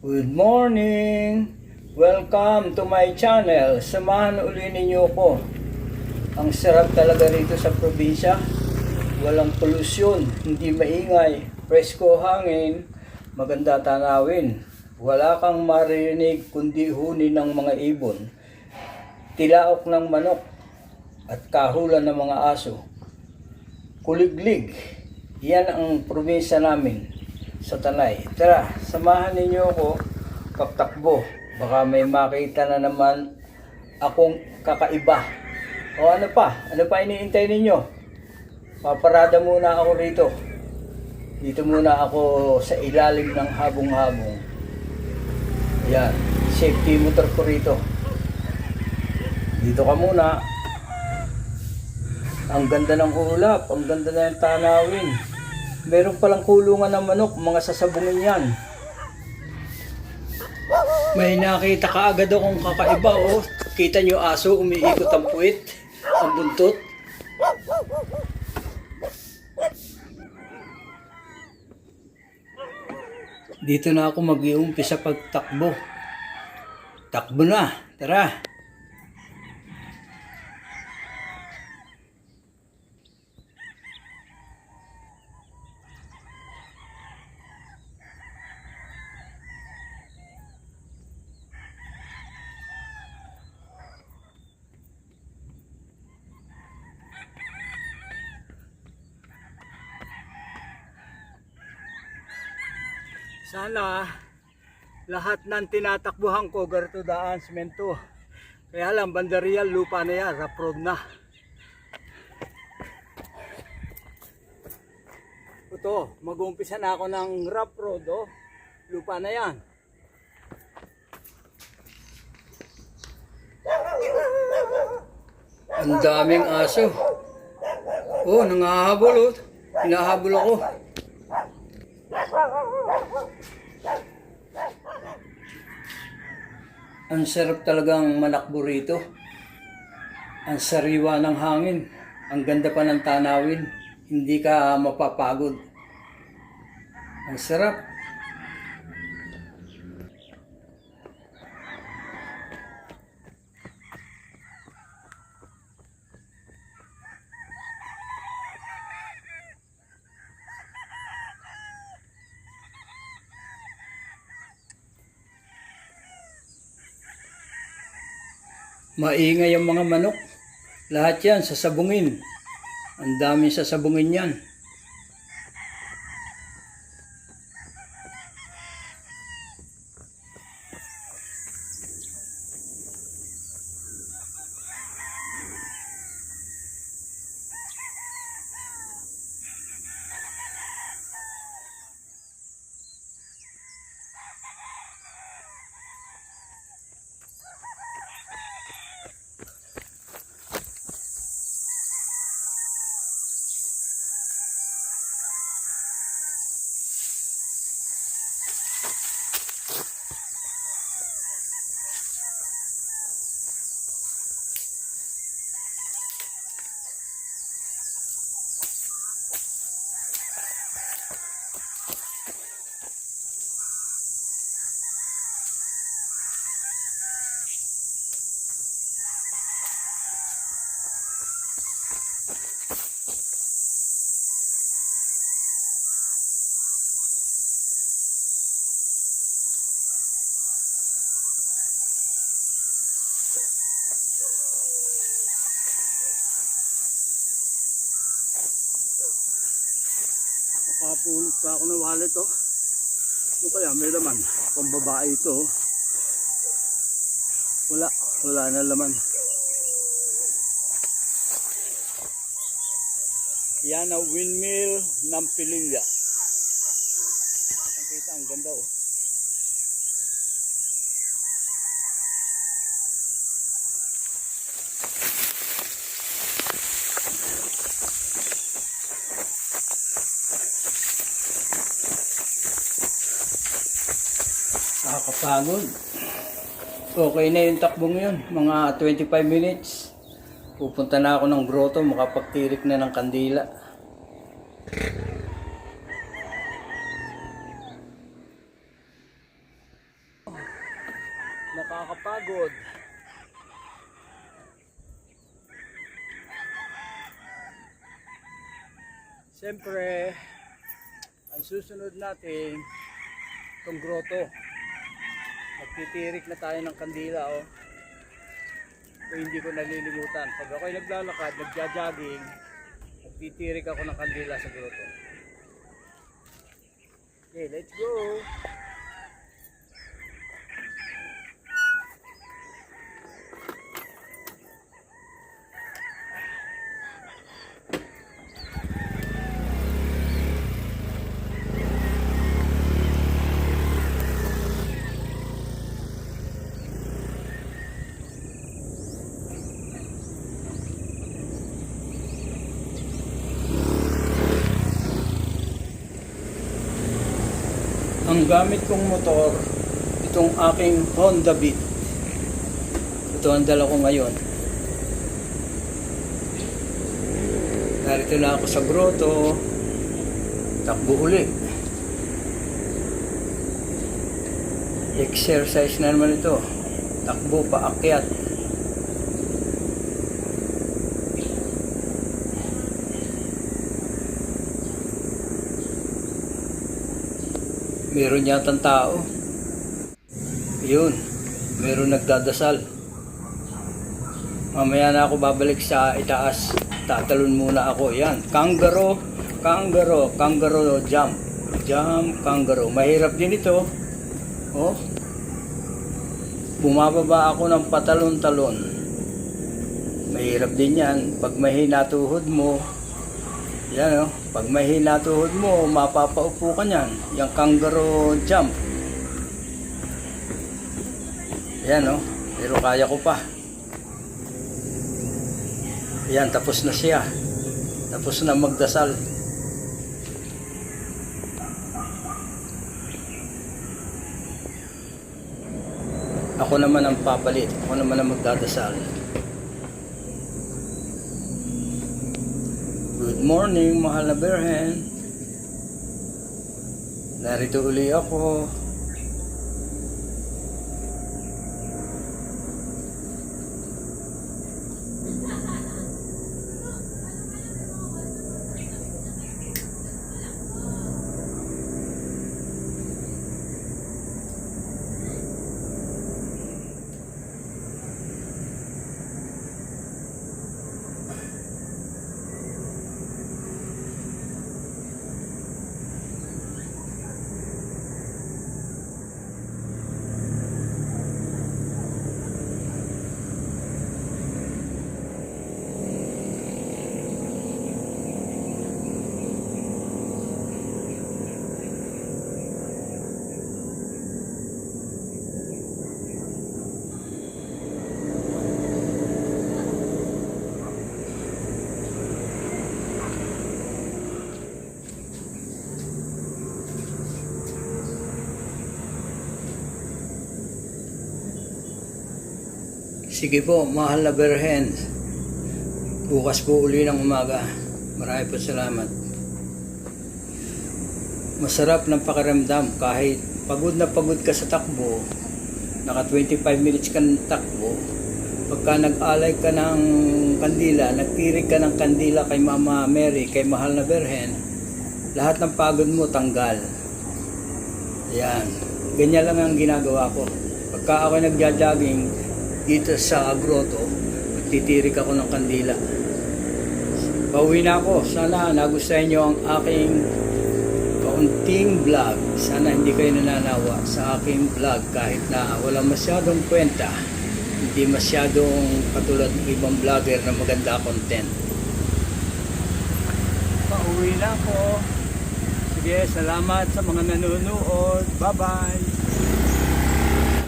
Good morning! Welcome to my channel. Samahan uli ninyo ko. Ang sarap talaga rito sa probinsya. Walang polusyon, hindi maingay, presko hangin, maganda tanawin. Wala kang marinig kundi huni ng mga ibon, tilaok ng manok, at kahulan ng mga aso. Kuliglig, yan ang probinsya namin sa Tanay. Tara, samahan ninyo ako pagtakbo. Baka may makita na naman akong kakaiba. O ano pa? Ano pa iniintay ninyo? Paparada muna ako rito. Dito muna ako sa ilalim ng habong-habong. Yan, safety motor ko rito. Dito ka muna. Ang ganda ng ulap, ang ganda ng tanawin. Meron palang kulungan ng manok, mga sasabungin yan. May nakita ka agad akong kakaiba, oh. Kita nyo aso, umiikot ang puwit, ang buntot. Dito na ako mag-iumpisa pagtakbo. Takbo na, tara. Sana lahat ng tinatakbuhan ko garto daan semento. Kaya lang bandarial lupa na yan, rough road na. Ito, mag-uumpisa na ako ng rough road, oh. Lupa na yan. Ang daming aso. Oh, nangahabol, oh. Hinahabol ako. Ang sarap talagang manakbo rito. Ang sariwa ng hangin. Ang ganda pa ng tanawin. Hindi ka mapapagod. Ang sarap. Maingay ang mga manok. Lahat yan sasabungin. Ang dami sasabungin yan. Nakapulot pa ako ng wallet, oh. Ano kaya, may laman. Pambabae ito, oh. Wala na laman. Yan ang windmill ng Pililla. Kita ang ganda, oh. Nakakapagod. Okay na yung takbong yun. Mga 25 minutes. Pupunta na ako ng grotto. Makapagtirik na ng kandila. Nakakapagod. Siyempre, ang susunod natin, itong grotto. Magtitirik na tayo ng kandila, oh. So, hindi ko nalilimutan. Pag ako'y naglalakad, nagja-jogging, magtitirik ako ng kandila sa grotto. Okay, let's go! Ang gamit kong motor, itong aking Honda Beat. Ito ang dala ko ngayon. Narito na ako sa grotto. Takbo uli. Exercise na naman ito. Takbo paakyat. Meron yatang tao. Yun, meron nagdadasal. Mamaya na ako babalik sa itaas. Tatalon muna ako. Yan, kangaroo jump. Jump, kangaroo. Mahirap din ito. Oh. Bumababa ako ng patalon-talon. Mahirap din yan. Pag mahina tuhod mo, yan, oh. Pag mahina tuhod mo, mapapaupo ka niyan. Yung kangaroo jump. Yan, oh. Pero kaya ko pa. Yan, tapos na siya. Tapos na magdasal. Ako naman ang papalit. Ako naman ang magdadasal. Good morning, mahal na Berhen. Narito uli ako. Sige po, mahal na Berhen. Bukas po uli ng umaga. Marami po salamat. Masarap ng pakiramdam kahit pagod na pagod ka sa takbo. Naka 25 minutes ka ng takbo. Pagka nag-alay ka ng kandila, nagtirig ka ng kandila kay Mama Mary, kay mahal na Berhen, lahat ng pagod mo tanggal. Yan. Ganyan lang ang ginagawa ko. Pagka ako nagja-jogging dito sa grotto, magtitirik ako ng kandila. Pauwi na ako. Sana nagustuhan nyo ang aking kaunting vlog. Sana hindi kayo nananawa sa aking vlog kahit na walang masyadong kwenta, hindi masyadong katulad ng ibang vlogger na maganda content. Pauwi na ako. Sige, salamat sa mga nanonood. Bye bye.